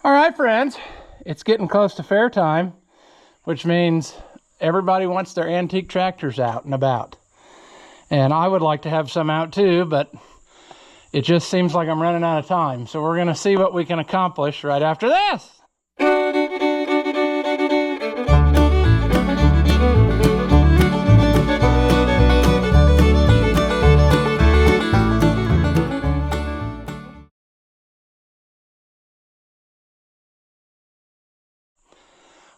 All right, friends, it's getting close to fair time, which means everybody wants their antique tractors out and about. And I would like to have some out too, but it just seems like I'm running out of time. So we're gonna see what we can accomplish right after this.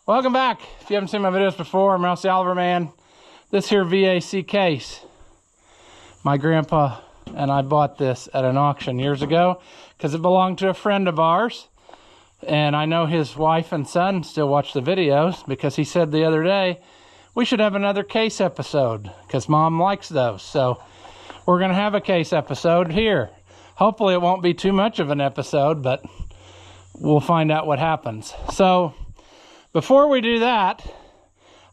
Welcome back. If you haven't seen my videos before, I'm Massey Man. This here VAC case, my grandpa and I bought this at an auction years ago because it belonged to a friend of ours. And I know his wife and son still watch the videos because he said the other day, we should have another case episode because Mom likes those. So we're going to have a case episode here. Hopefully it won't be too much of an episode, but we'll find out what happens. So before we do that,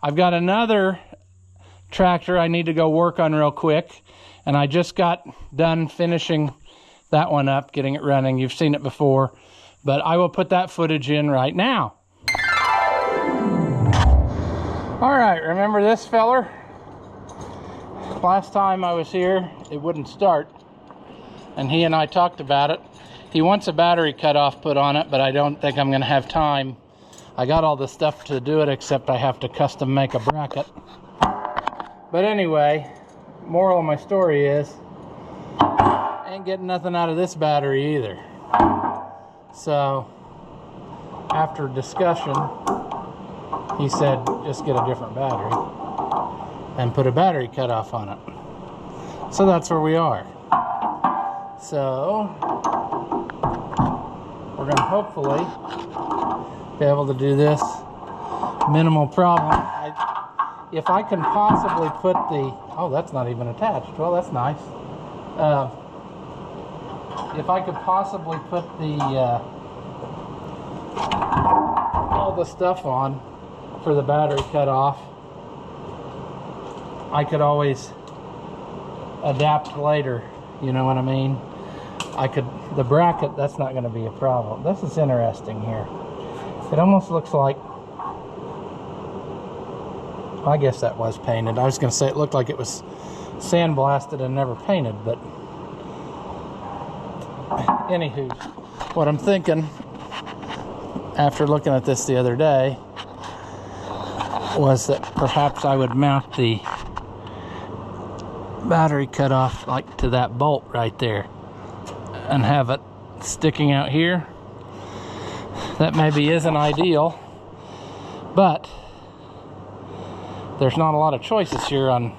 I've got another tractor I need to go work on real quick. And I just got done finishing that one up, getting it running. You've seen it before, but I will put that footage in right now. All right, remember this feller? Last time I was here, it wouldn't start. And he and I talked about it. He wants a battery cutoff put on it, but I don't think I'm gonna have time. I got all the stuff to do it, except I have to custom make a bracket. But anyway, moral of my story is, ain't getting nothing out of this battery either. So, after discussion, he said, just get a different battery and put a battery cutoff on it. So that's where we are. So, we're gonna hopefully be able to do this minimal problem. If I can possibly put the, oh, that's not even attached. Well, that's nice. If I could possibly put the all the stuff on for the battery cutoff, I could always adapt later. You know what I mean? The bracket, that's not going to be a problem. This is interesting here. It almost looks like, I guess that was painted. I was going to say it looked like it was sandblasted and never painted, but anywho, what I'm thinking after looking at this the other day was that perhaps I would mount the battery cutoff like to that bolt right there and have it sticking out here. That maybe isn't ideal, but there's not a lot of choices here on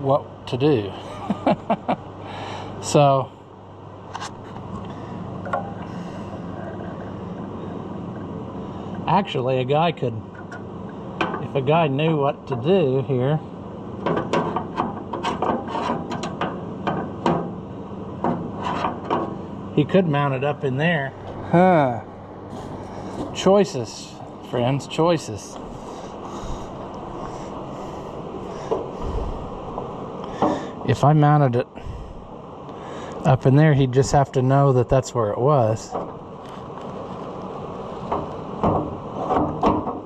what to do. So actually if a guy knew what to do here, he could mount it up in there. Choices, friends, choices. If I mounted it up in there, he'd just have to know that that's where it was.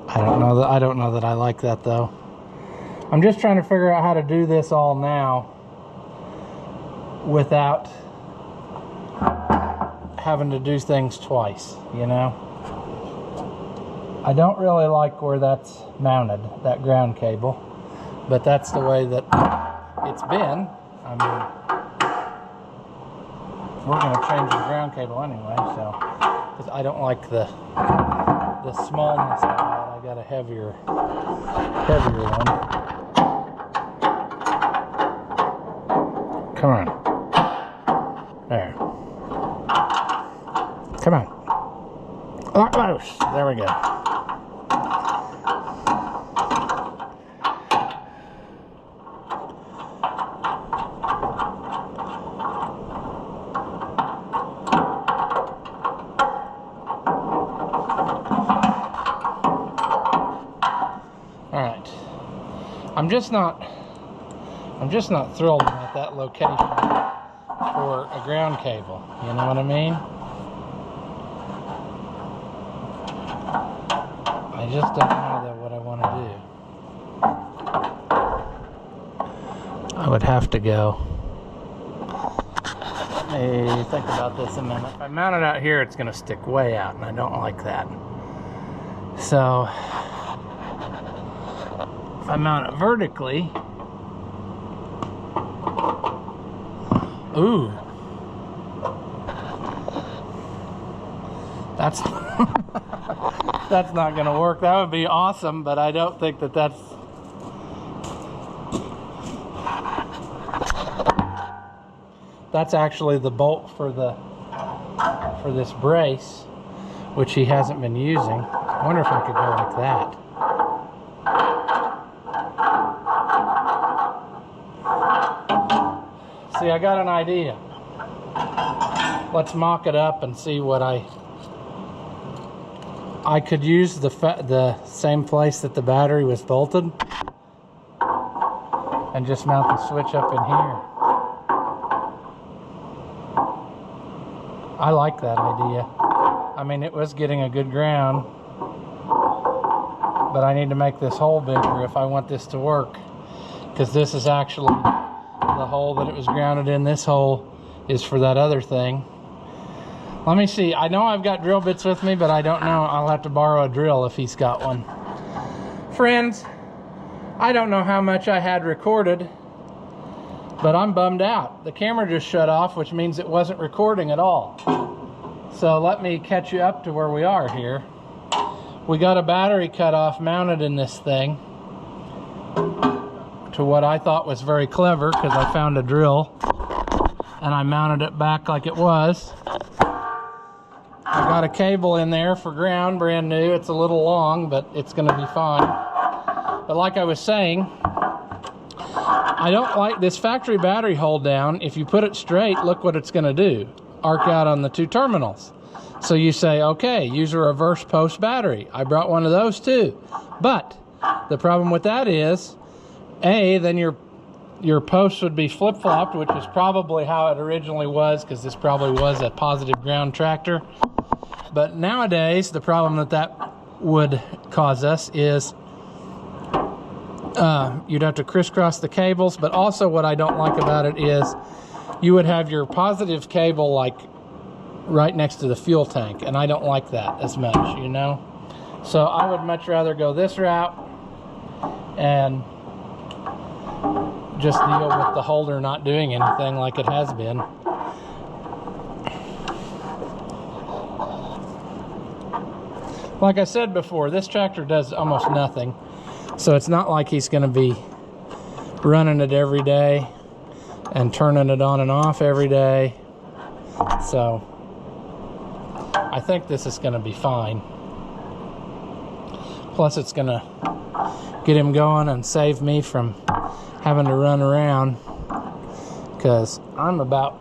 I don't know that I like that though. I'm just trying to figure out how to do this all now without having to do things twice, you know? I don't really like where that's mounted, that ground cable, but that's the way that it's been. I mean, we're going to change the ground cable anyway, so, because I don't like the smallness of that. I got a heavier one. Come on. There. Come on. Loose. There we go. Alright. I'm just not thrilled at that location for a ground cable. You know what I mean? I just don't know what I want to do. I would have to go. Let me think about this a minute. If I mount it out here, it's going to stick way out, and I don't like that. So, if I mount it vertically, ooh, that's that's not going to work. That would be awesome, but I don't think that that's actually the bolt for this brace, which he hasn't been using. I wonder if I could go like that. See, I got an idea. Let's mock it up and see what I could use the same place that the battery was bolted and just mount the switch up in here. I like that idea. I mean, it was getting a good ground, but I need to make this hole bigger if I want this to work, because this is actually the hole that it was grounded in. This hole is for that other thing. Let me see. I know I've got drill bits with me, but I don't know. I'll have to borrow a drill if he's got one. Friends, I don't know how much I had recorded, but I'm bummed out. The camera just shut off, which means it wasn't recording at all. So let me catch you up to where we are here. We got a battery cutoff mounted in this thing to what I thought was very clever, because I found a drill and I mounted it back like it was. I got a cable in there for ground, brand new. It's a little long, but it's going to be fine. But like I was saying, I don't like this factory battery hold down. If you put it straight, look what it's going to do. Arc out on the two terminals. So you say, okay, use a reverse post battery. I brought one of those too. But the problem with that is, then your post would be flip-flopped, which is probably how it originally was, because this probably was a positive ground tractor. But nowadays, the problem that would cause us is you'd have to crisscross the cables. But also what I don't like about it is you would have your positive cable like right next to the fuel tank, and I don't like that as much, you know. So I would much rather go this route and just deal with the holder not doing anything like it has been. Like I said before, this tractor does almost nothing, so it's not like he's going to be running it every day and turning it on and off every day. So I think this is going to be fine. Plus it's going to get him going and save me from having to run around, because I'm about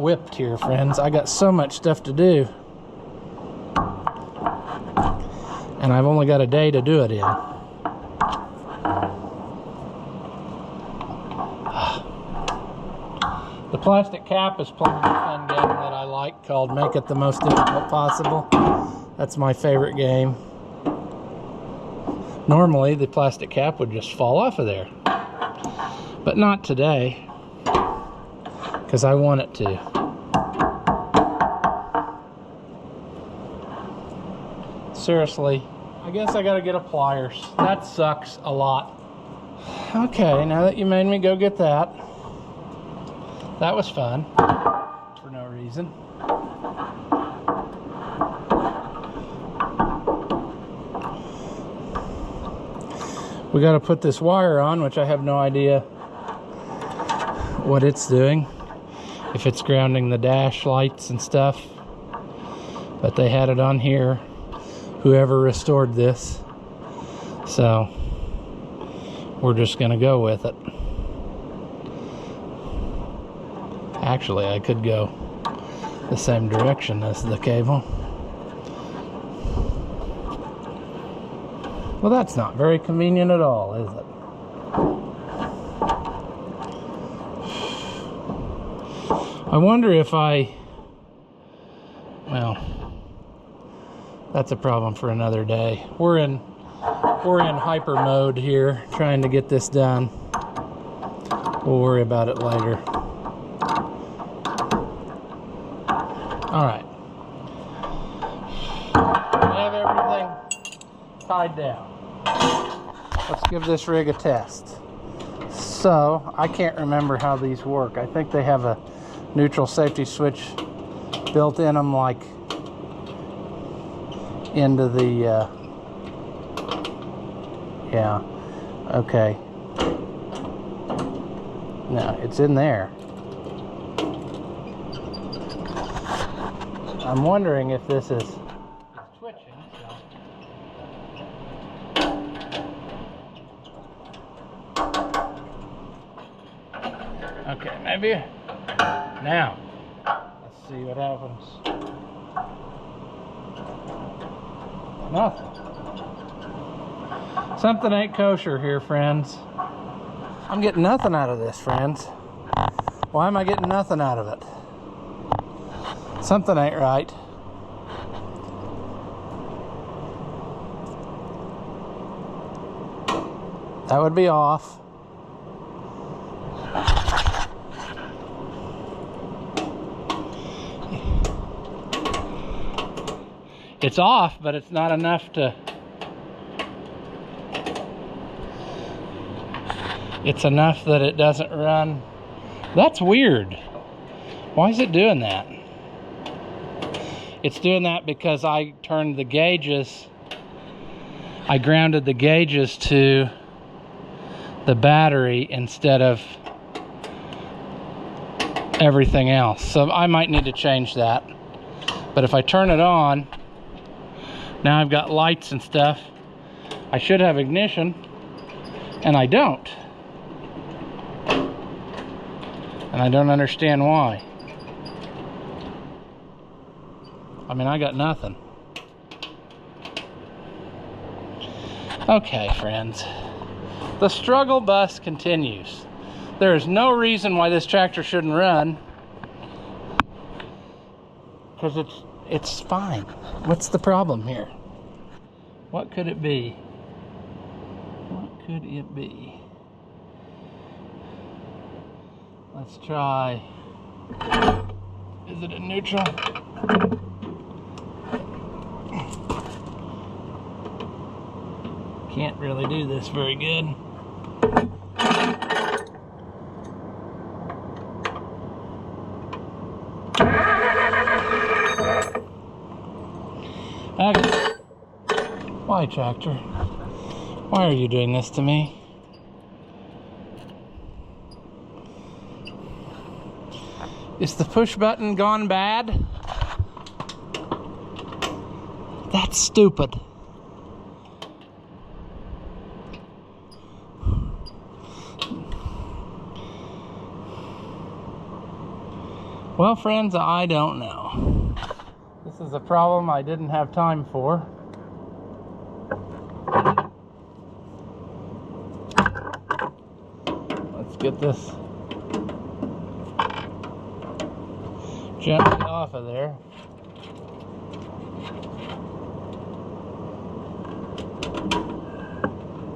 whipped here, friends. I got so much stuff to do, and I've only got a day to do it in. The plastic cap is playing a fun game that I like called Make It the Most Difficult Possible. That's my favorite game. Normally the plastic cap would just fall off of there, but not today, because I want it to. Seriously, I guess I gotta get a pliers. That sucks a lot. Okay, now that you made me go get that, that was fun for no reason. We got to put this wire on, which I have no idea what it's doing, if it's grounding the dash lights and stuff, but they had it on here, whoever restored this, so we're just gonna go with it. Actually, I could go the same direction as the cable. Well, that's not very convenient at all, is it? I wonder if well, That's a problem for another day. We're in hyper mode here, trying to get this done. We'll worry about it later. All right. We have everything tied down. Let's give this rig a test. So, I can't remember how these work. I think they have a neutral safety switch built in them, like into the, yeah, okay. No, it's in there. I'm wondering if this is twitching. Okay, maybe now. Let's see what happens. Nothing. Something ain't kosher here, friends. I'm getting nothing out of this, friends. Why am I getting nothing out of it? Something ain't right. That would be off. It's off, but it's not enough to... It's enough that it doesn't run. That's weird. Why is it doing that? It's doing that because I turned the gauges. I grounded the gauges to the battery instead of everything else. So I might need to change that. But if I turn it on, now I've got lights and stuff. I should have ignition, and I don't. And I don't understand why. I mean, I got nothing. Okay, friends. The struggle bus continues. There is no reason why this tractor shouldn't run. Because it's fine. What's the problem here? What could it be? What could it be? Let's try. Is it in neutral? Can't really do this very good. Okay. Why, tractor? Why are you doing this to me? Is the push button gone bad? That's stupid. Well, friends, I don't know. This is a problem I didn't have time for. Let's get this gently off of there.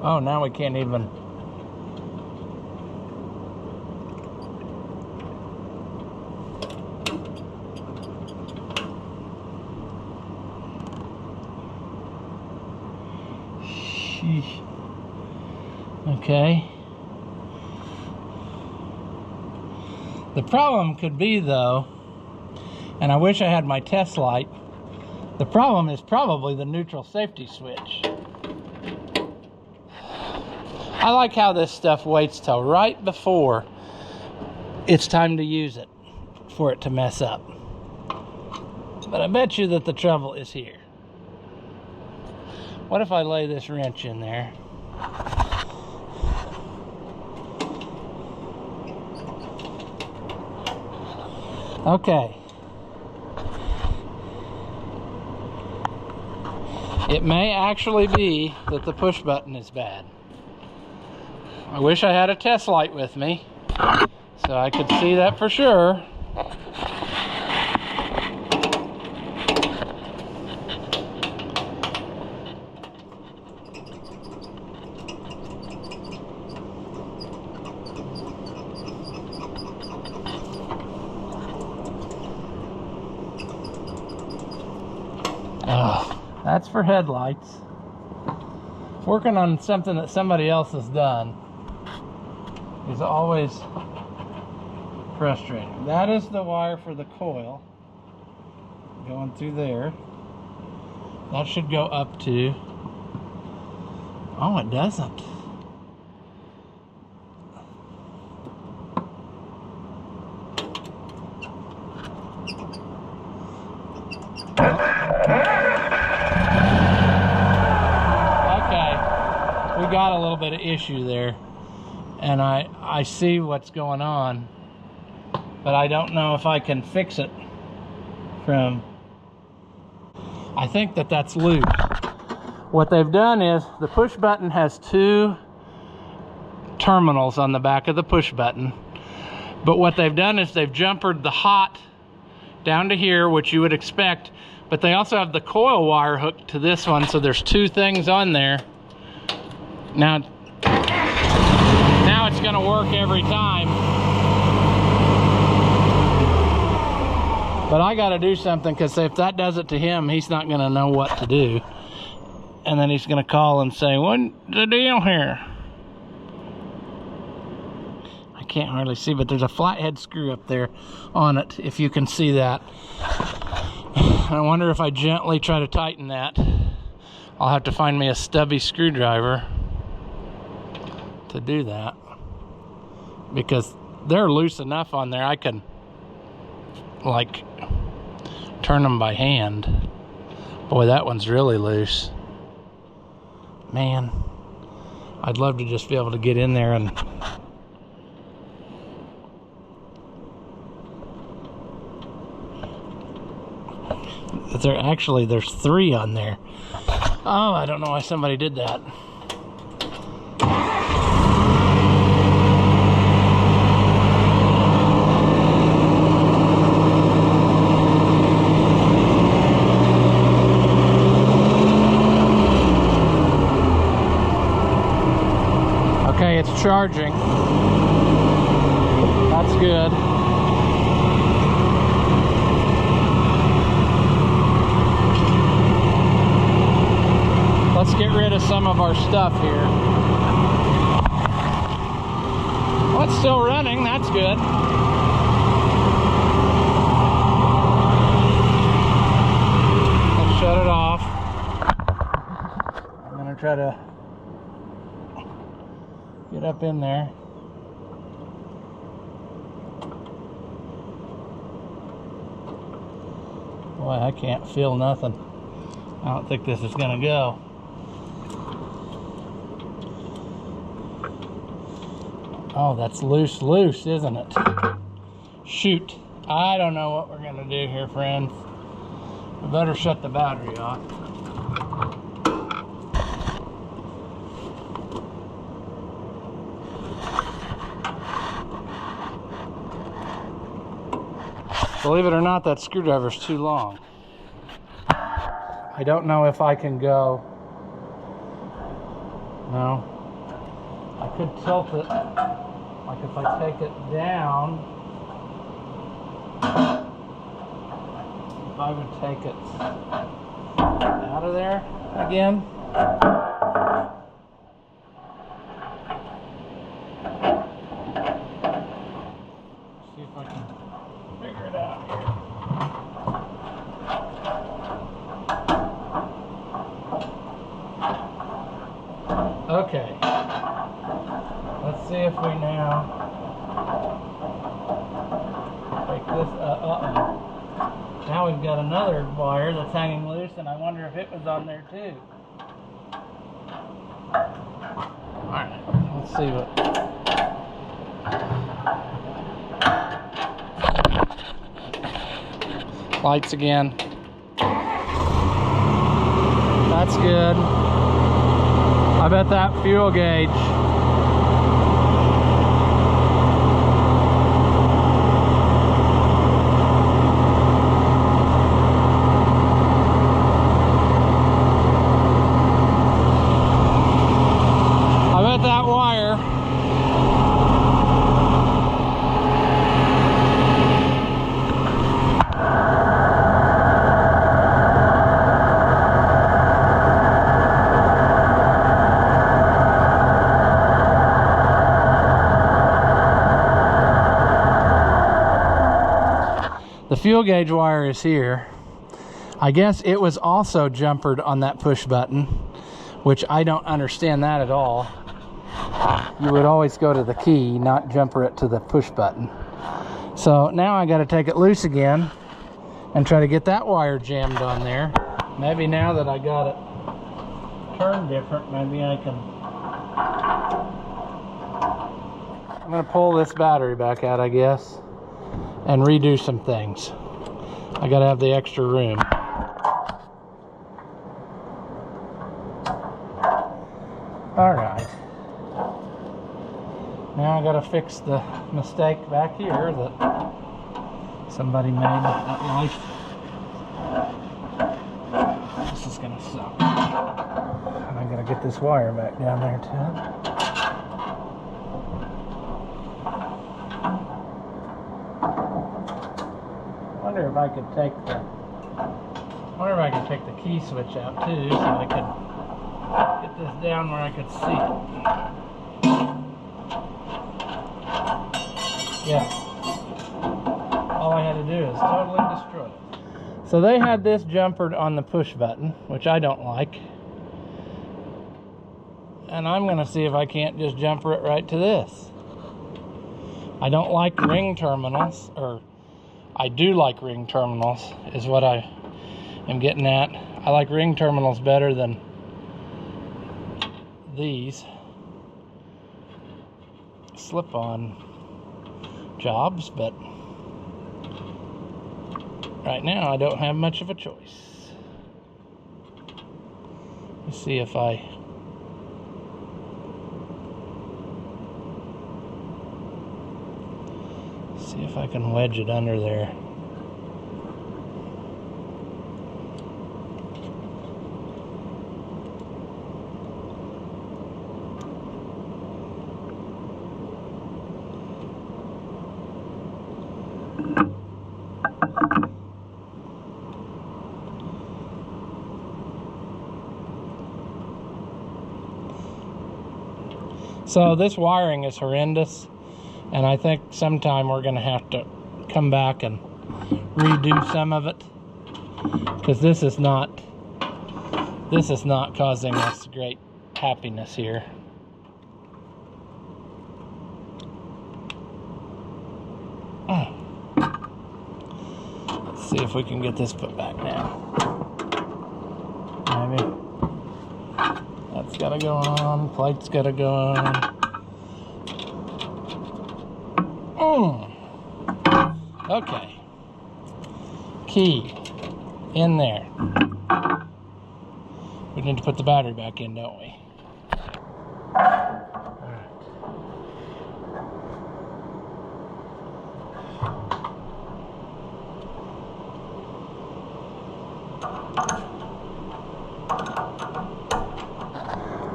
Oh, now we can't even. Okay. The problem could be, though, and I wish I had my test light, the problem is probably the neutral safety switch. I like how this stuff waits till right before it's time to use it for it to mess up. But I bet you that the trouble is here. What if I lay this wrench in there? Okay. It may actually be that the push button is bad. I wish I had a test light with me so I could see that for sure. Oh, that's for headlights. Working on something that somebody else has done is always frustrating. That is the wire for the coil going through there. That should go up to... Oh, it doesn't. Okay, we got a little bit of issue there, and I see what's going on, but I don't know if I can fix it from... I think that's loose. What they've done is the push button has two terminals on the back of the push button, but what they've done is they've jumpered the hot down to here, which you would expect, but they also have the coil wire hooked to this one, so there's two things on there. Now it's going to work every time, but I got to do something, because if that does it to him, he's not going to know what to do. And then he's going to call and say, what's the deal here? I can't hardly see, but there's a flathead screw up there on it, if you can see that. I wonder if I gently try to tighten that, I'll have to find me a stubby screwdriver to do that, because they're loose enough on there I can like turn them by hand. Boy, that one's really loose. Man, I'd love to just be able to get in there and... There's three on there. Oh, I don't know why somebody did that. Okay, it's charging. That's good. Let's get rid of some of our stuff here. Oh, it's still running. That's good. Let's shut it off. I'm going to try to get up in there. Boy, I can't feel nothing. I don't think this is going to go. Oh, that's loose, isn't it? Shoot. I don't know what we're going to do here, friends. We better shut the battery off. Believe it or not, that screwdriver's too long. I don't know if I can go. No. I could tilt it, like if I take it down, if I would take it out of there again. See if I can figure it out here. Okay. Let's see if we now take this, Now we've got another wire that's hanging loose, and I wonder if it was on there too. Alright, let's see what... Lights again. That's good. I bet that fuel gauge... fuel gauge wire is here. I guess it was also jumpered on that push button, which I don't understand that at all. You would always go to the key, not jumper it to the push button. So now I got to take it loose again and try to get that wire jammed on there. Maybe now that I got it turned different, maybe I can... I'm going to pull this battery back out, I guess, and redo some things. I got to have the extra room. All right. Now I got to fix the mistake back here that somebody made at life. This is going to suck. And I got to get this wire back down there too. I wonder if I could take the key switch out too, so I could get this down where I could see it. Yeah. All I had to do is totally destroy it. So they had this jumpered on the push button, which I don't like. And I'm going to see if I can't just jumper it right to this. I don't like ring terminals, or I do like ring terminals, is what I am getting at. I like ring terminals better than these slip-on jobs, but right now I don't have much of a choice. Let's see if I can wedge it under there. So this wiring is horrendous, and I think sometime we're going to have to come back and redo some of it, because this is not causing us great happiness here. Let's see if we can get this put back now. Maybe. That's gotta go on, plate's gotta go on. Okay. Key in there. We need to put the battery back in, don't we?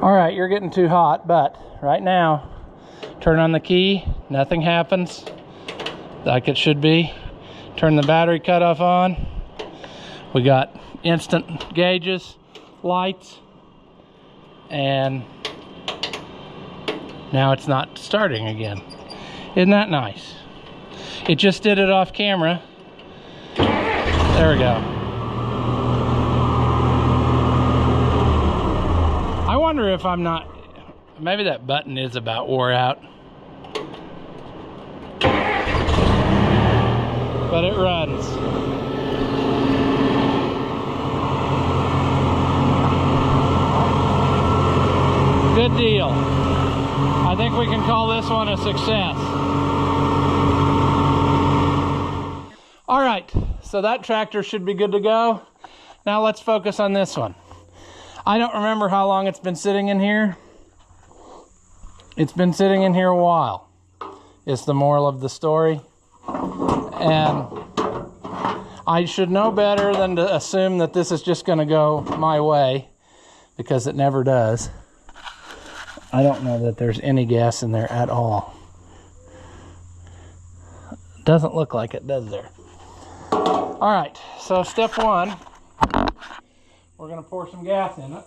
All right, you're getting too hot, but right now, turn on the key, nothing happens like it should be. Turn the battery cutoff on. We got instant gauges, lights, and now it's not starting again. Isn't that nice? It just did it off camera. There we go. I wonder if I'm not, maybe that button is about wore out. But it runs. Good deal. I think we can call this one a success. All right, so that tractor should be good to go. Now let's focus on this one. I don't remember how long it's been sitting in here. It's been sitting in here a while. It's the moral of the story. And I should know better than to assume that this is just going to go my way, because it never does. I don't know that there's any gas in there at all. Doesn't look like it, does there? All right, so step one, we're going to pour some gas in it.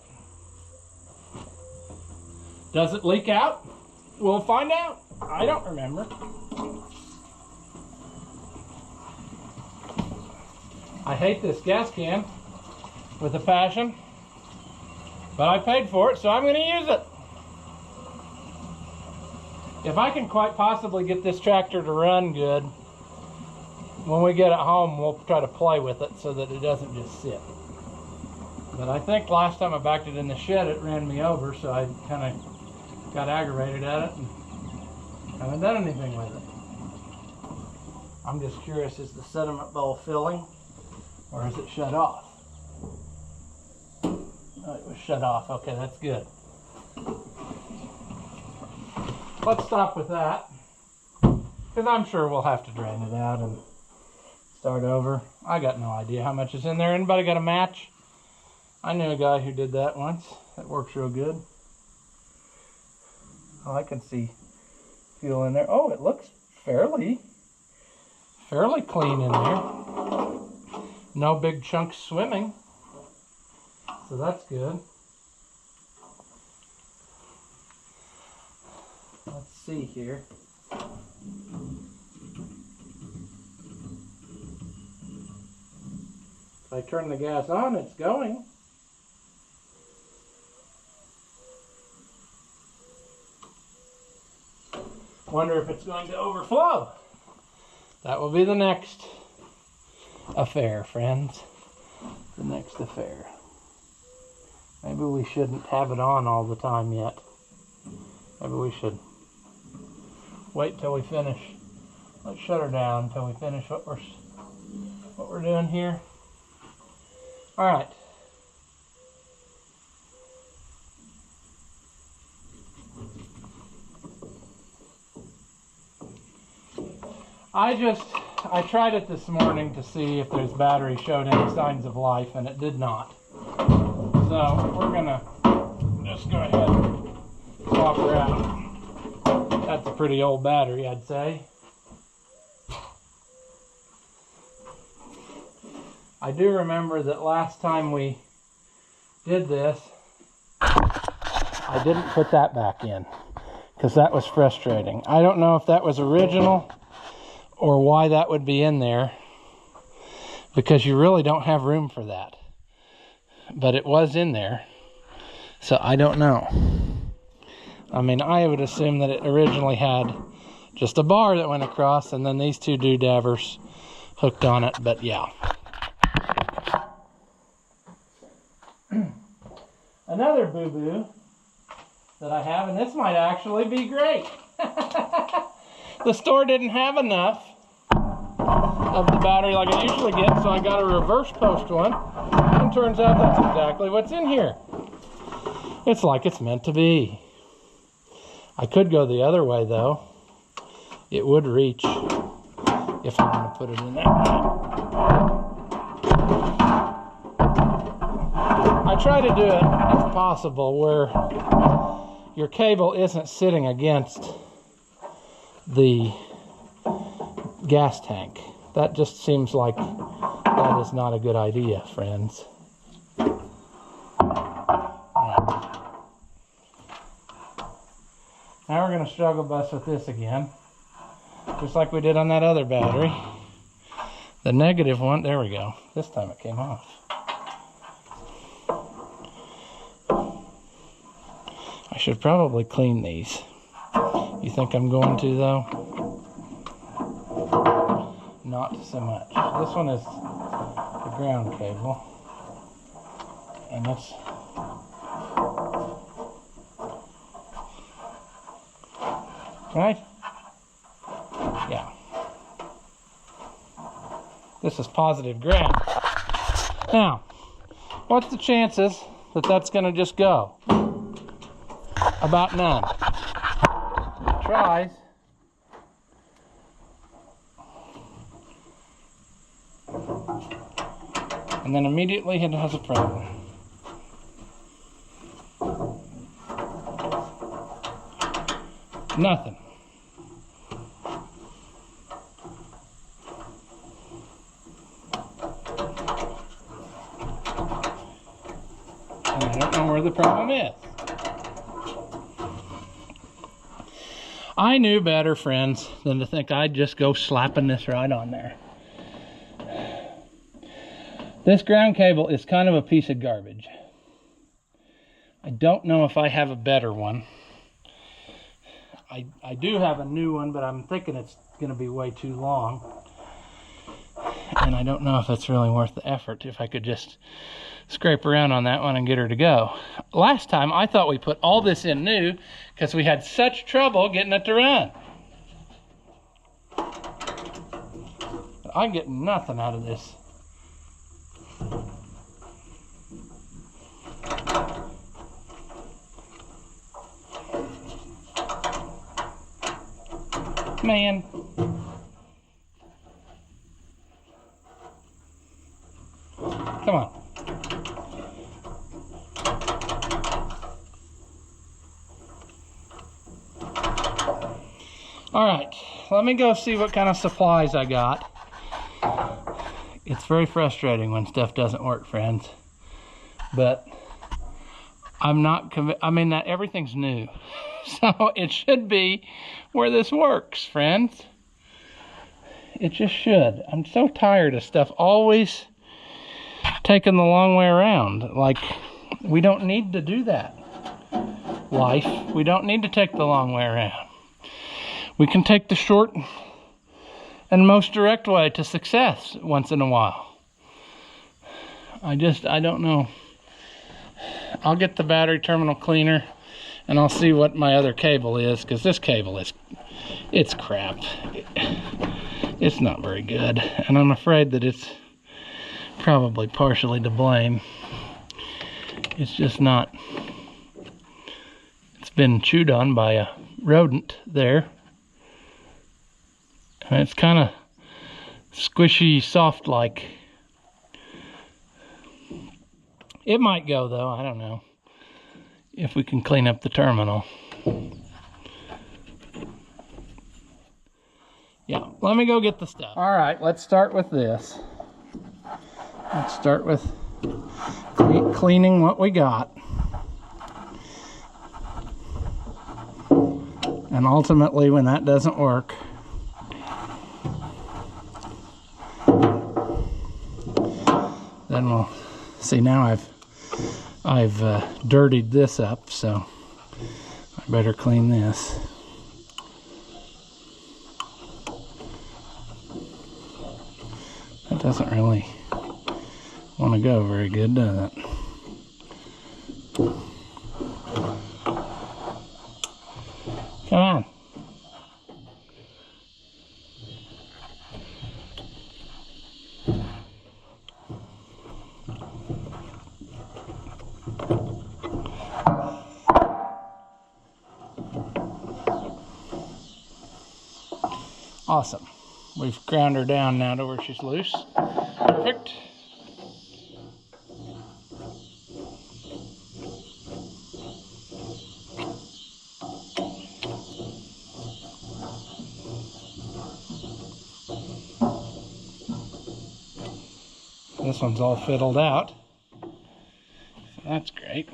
Does it leak out? We'll find out. I don't remember. I hate this gas can with a passion, but I paid for it, so I'm going to use it. If I can quite possibly get this tractor to run good, when we get it home, we'll try to play with it so that it doesn't just sit. But I think last time I backed it in the shed, it ran me over, so I kind of got aggravated at it and haven't done anything with it. I'm just curious, is the sediment bowl filling, or is it shut off? Oh, it was shut off. Okay, that's good. Let's stop with that, because I'm sure we'll have to drain it out and start over. I got no idea how much is in there. Anybody got a match? I knew a guy who did that once. That works real good. Oh, I can see fuel in there. Oh, it looks fairly clean in there. No big chunks swimming, so that's good. Let's see here. If I turn the gas on, it's going. Wonder if it's going to overflow. That will be the next affair, friends. The next affair. Maybe we shouldn't have it on all the time yet. Maybe we should wait till we finish. Let's shut her down until we finish what we're doing here. All right. I tried it this morning to see if this battery showed any signs of life, and it did not. So we're gonna just go ahead and swap her out. That's a pretty old battery, I'd say. I do remember that last time we did this, I didn't put that back in, because that was frustrating. I don't know if that was original or why that would be in there, because you really don't have room for that. But it was in there, so I don't know. I mean, I would assume that it originally had just a bar that went across and then these two doodabbers hooked on it, but yeah. Another boo-boo that I have, and this might actually be great. The store didn't have enough of the battery like I usually get, so I got a reverse post one, and turns out that's exactly what's in here. It's like it's meant to be. I could go the other way though. It would reach if I want to put it in that way. I try to do it, if possible, where your cable isn't sitting against the gas tank. That just seems like that is not a good idea, friends. Now we're going to struggle bus with this again, just like we did on that other battery. The negative one, there we go. This time it came off. I should probably clean these. You think I'm going to though? Not so much. This one is the ground cable. And that's right? Yeah. This is positive ground. Now, what's the chances that that's going to just go? About none. It tries. And then immediately it has a problem. Nothing. And I don't know where the problem is. I knew better, friends, than to think I'd just go slapping this right on there. This ground cable is kind of a piece of garbage. I don't know if I have a better one. I do have a new one, but I'm thinking it's going to be way too long. And I don't know if it's really worth the effort if I could just scrape around on that one and get her to go. Last time, I thought we put all this in new because we had such trouble getting it to run. But I'm getting nothing out of this. Man. Come on. All right, let me go see what kind of supplies I got. It's very frustrating when stuff doesn't work, friends. But I'm not convinced. I mean, that everything's new. So it should be where this works, friends. It just should. I'm so tired of stuff always taking the long way around. Like, we don't need to do that. Life, we don't need to take the long way around. We can take the short and most direct way to success once in a while. I don't know. I'll get the battery terminal cleaner and I'll see what my other cable is, because this cable it's crap. It's not very good, and I'm afraid that it's probably partially to blame. It's just not. It's been chewed on by a rodent there. And it's kind of squishy, soft-like. It might go, though. I don't know. If we can clean up the terminal. Yeah, let me go get the stuff. All right, let's start with this. Let's start with cleaning what we got. And ultimately, when that doesn't work, then we'll see. Now I've dirtied this up, so I better clean this. That doesn't really want to go very good, does it? Come on. Awesome. We've ground her down now to where she's loose. Perfect. This one's all fiddled out. So that's great.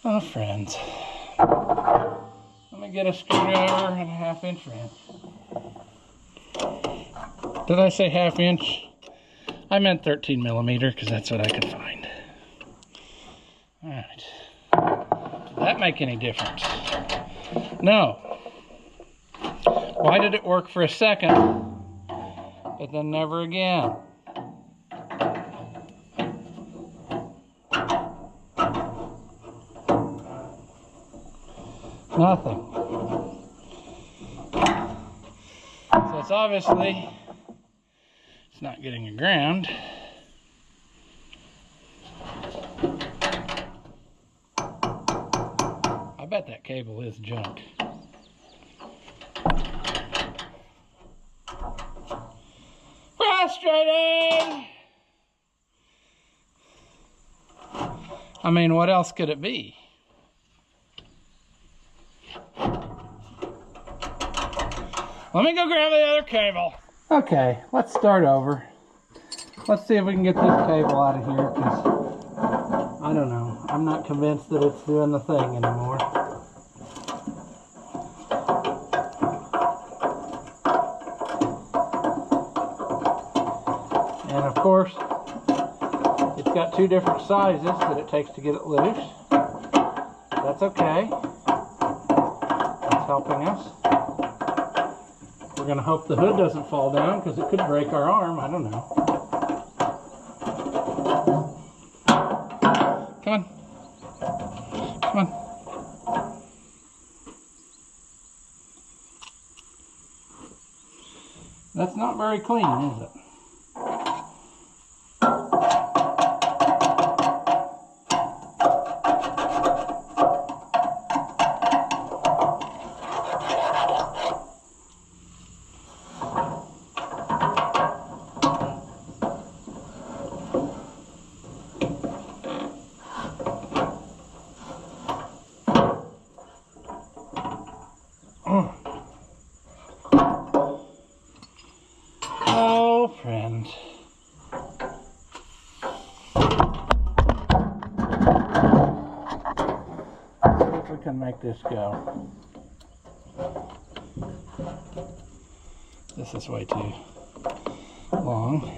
Oh, friends. Let me get a screwdriver and a 1/2 inch wrench. Did I say 1/2 inch? I meant 13 millimeter because that's what I could find. All right. Did that make any difference? No. Why did it work for a second, but then never again? Nothing. So it's obviously, it's not getting aground. I bet that cable is junk. Frustrating! I mean, what else could it be? Let me go grab the other cable. Okay, let's start over. Let's see if we can get this cable out of here, because I don't know. I'm not convinced that it's doing the thing anymore. And of course, it's got two different sizes that it takes to get it loose. That's okay. That's helping us. We're going to hope the hood doesn't fall down, because it could break our arm. I don't know. Come on. Come on. That's not very clean, is it? Oh, friend. Let's see if we can make this go. This is way too long.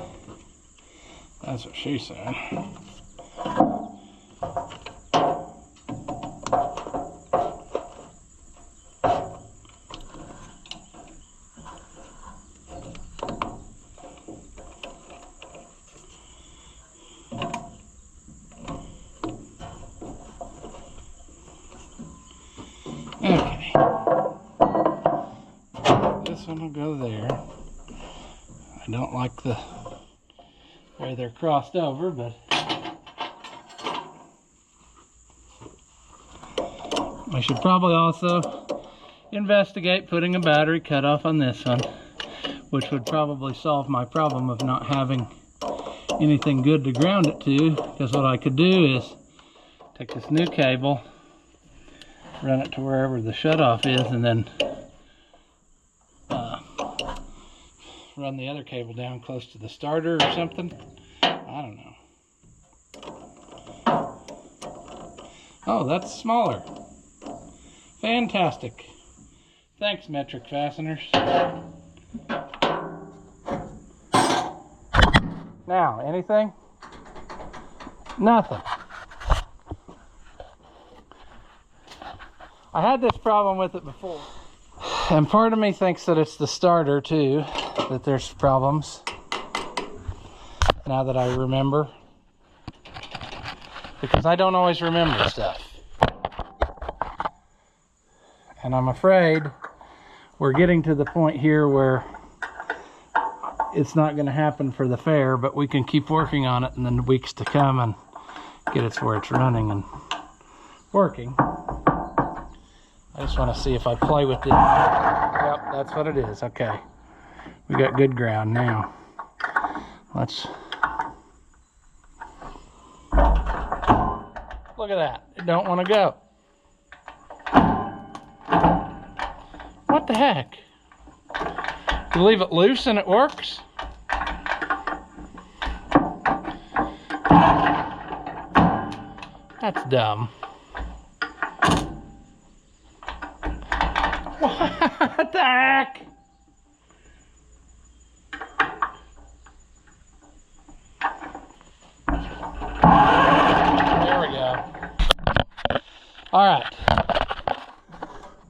That's what she said. Okay, this one will go there. I don't like the way they're crossed over, but we should probably also investigate putting a battery cutoff on this one, which would probably solve my problem of not having anything good to ground it to, because what I could do is take this new cable, run it to wherever the shutoff is, and then run the other cable down close to the starter or something. I don't know. Oh, that's smaller. Fantastic. Thanks, metric fasteners. Now, anything? Nothing. I had this problem with it before. And part of me thinks that it's the starter too, that there's problems. Now that I remember. Because I don't always remember stuff. And I'm afraid we're getting to the point here where it's not going to happen for the fair, but we can keep working on it in the weeks to come and get it to where it's running and working. I just want to see if I play with it. Yep, that's what it is. Okay. We got good ground now. Let's... Look at that. It don't want to go. What the heck? You leave it loose and it works? That's dumb. What the heck? There we go. All right.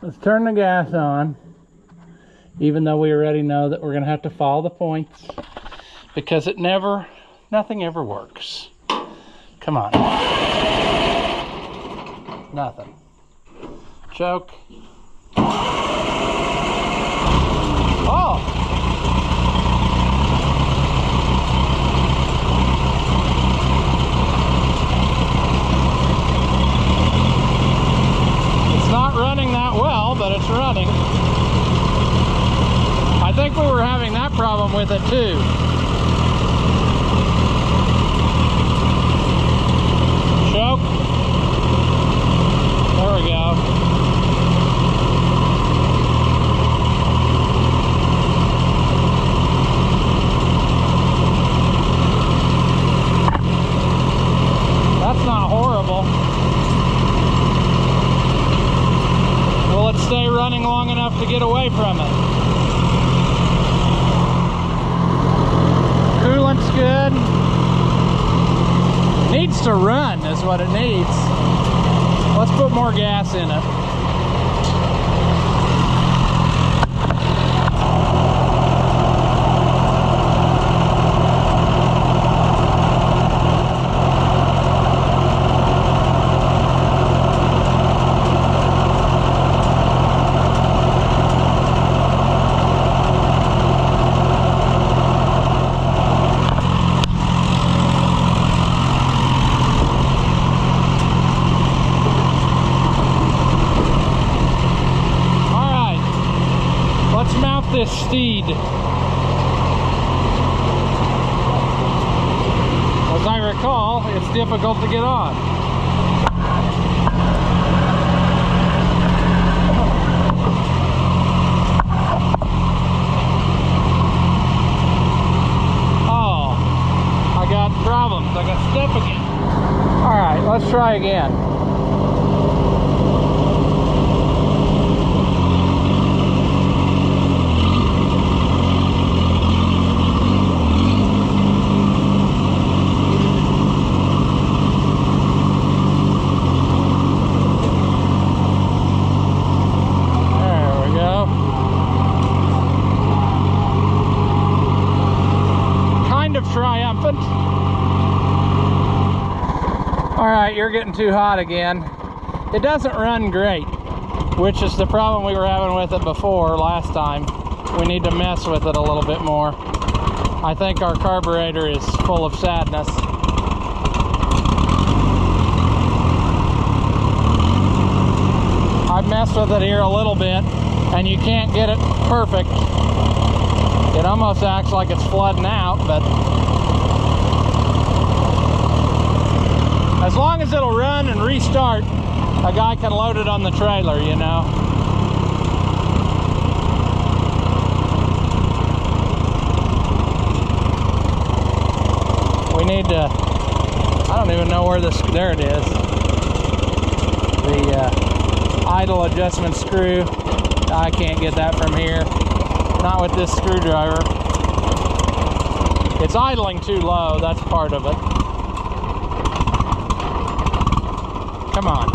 Let's turn the gas on, even though we already know that we're going to have to follow the points, because nothing ever works. Come on. Nothing. Choke. Oh! It's not running that well, but it's running. I think we were having that problem with it too. Choke. There we go. from it. Coolant's good. Needs to run is what it needs. Let's put more gas in it. This steed. As I recall, it's difficult to get on. Oh, I got problems. I got stuck again. All right, let's try again. Triumphant. All right, you're getting too hot again. It doesn't run great, which is the problem we were having with it before last time. We need to mess with it a little bit more. I think our carburetor is full of sadness. I've messed with it here a little bit, and you can't get it perfect. It almost acts like it's flooding out, but as long as it'll run and restart, a guy can load it on the trailer, you know. We need to, I don't even know where this, there it is. The idle adjustment screw. I can't get that from here. Not with this screwdriver. It's idling too low, that's part of it. Come on.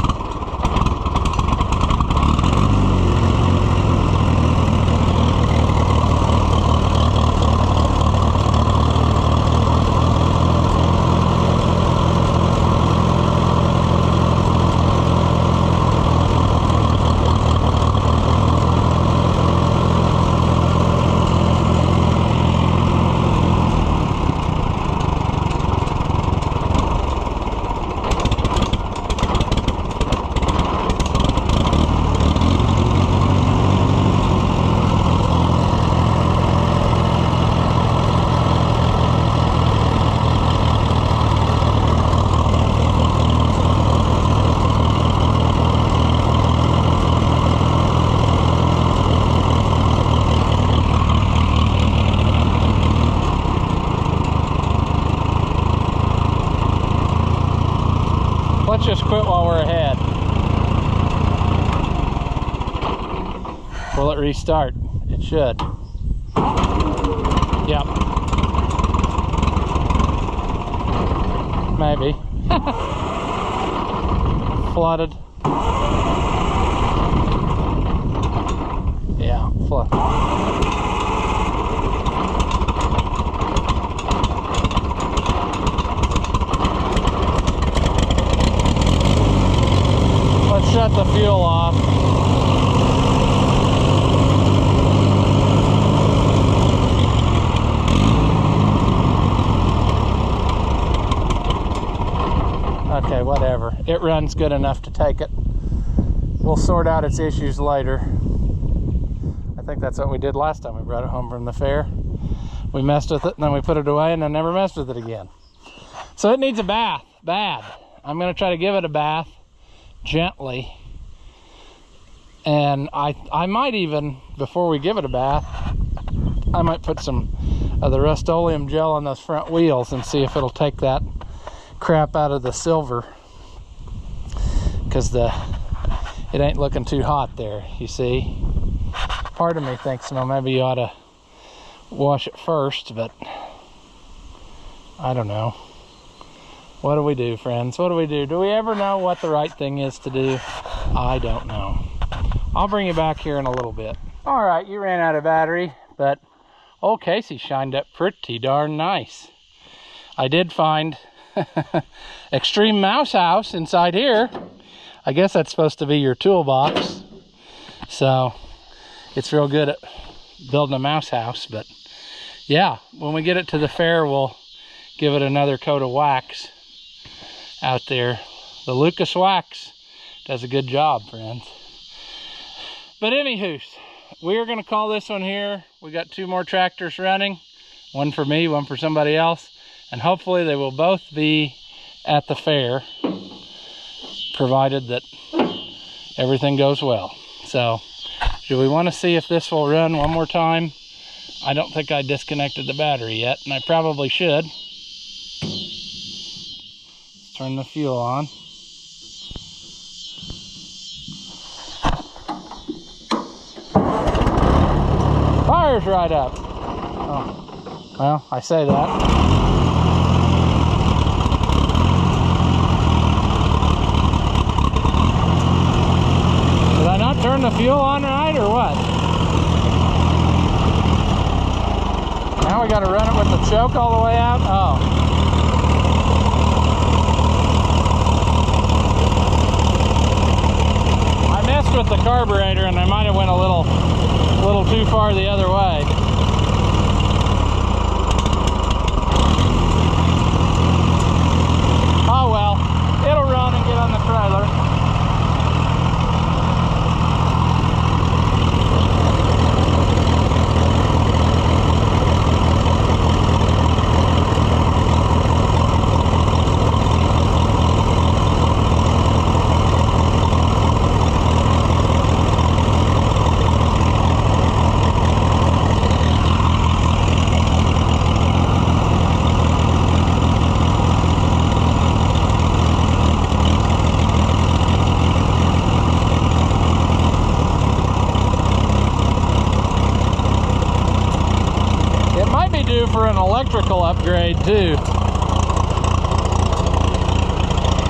Let's just quit while we're ahead. Will it restart? It should. Yep. Maybe. Flooded. Yeah, flooded. Shut the fuel off. Okay, whatever. It runs good enough to take it. We'll sort out its issues later. I think that's what we did last time we brought it home from the fair. We messed with it and then we put it away and then never messed with it again. So it needs a bath, bad. I'm gonna try to give it a bath gently, and I might even, before we give it a bath, I might put some of the Rust-Oleum gel on those front wheels and see if it'll take that crap out of the silver, because it ain't looking too hot there, you see. part of me thinks, no, maybe you ought to wash it first, but I don't know. What do we do, friends? What do we do? Do we ever know what the right thing is to do? I don't know. I'll bring you back here in a little bit. All right, you ran out of battery, but old Casey shined up pretty darn nice. I did find Extreme Mouse House inside here. I guess that's supposed to be your toolbox. So it's real good at building a mouse house, but yeah, when we get it to the fair, we'll give it another coat of wax out there. The Lucas wax does a good job, friends. But anywho, we are going to call this one here. We got 2 more tractors running, one for me, one for somebody else, and hopefully they will both be at the fair, provided that everything goes well. So do we want to see if this will run one more time? I don't think I disconnected the battery yet, and I probably should. Let's turn the fuel on. Fire's right up. Oh, well, I say that. Did I not turn the fuel on right, or what? Now we got to run it with the choke all the way out? Oh. I messed with the carburetor and I might have went a little too far the other way. Oh well, it'll run and get on the trailer. For an electrical upgrade too.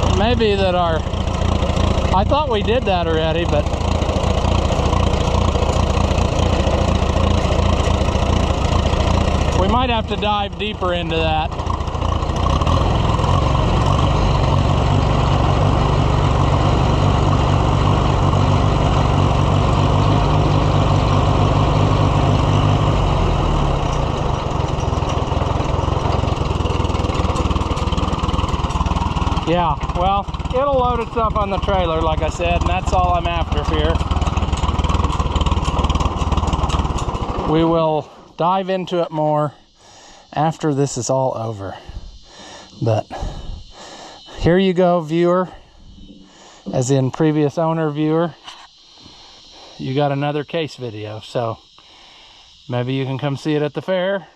It may be that I thought we did that already, but we might have to dive deeper into that. Yeah, well, it'll load itself on the trailer, like I said, and that's all I'm after here. We will dive into it more after this is all over. But here you go, viewer, as in previous owner viewer. You got another case video, so maybe you can come see it at the fair,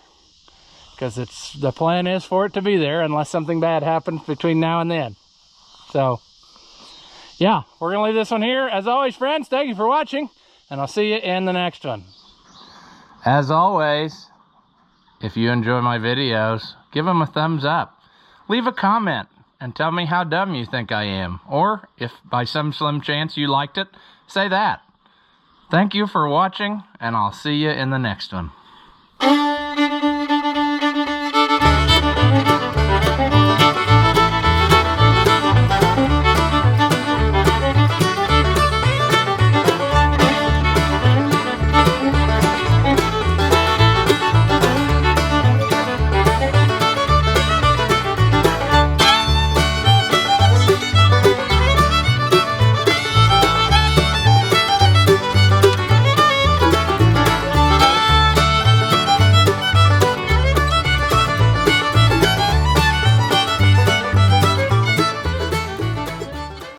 because the plan is for it to be there unless something bad happens between now and then. So yeah, we're gonna leave this one here. As always, friends, thank you for watching, and I'll see you in the next one. As always, if you enjoy my videos, give them a thumbs up, leave a comment and tell me how dumb you think I am, or if by some slim chance you liked it, say that. Thank you for watching, and I'll see you in the next one.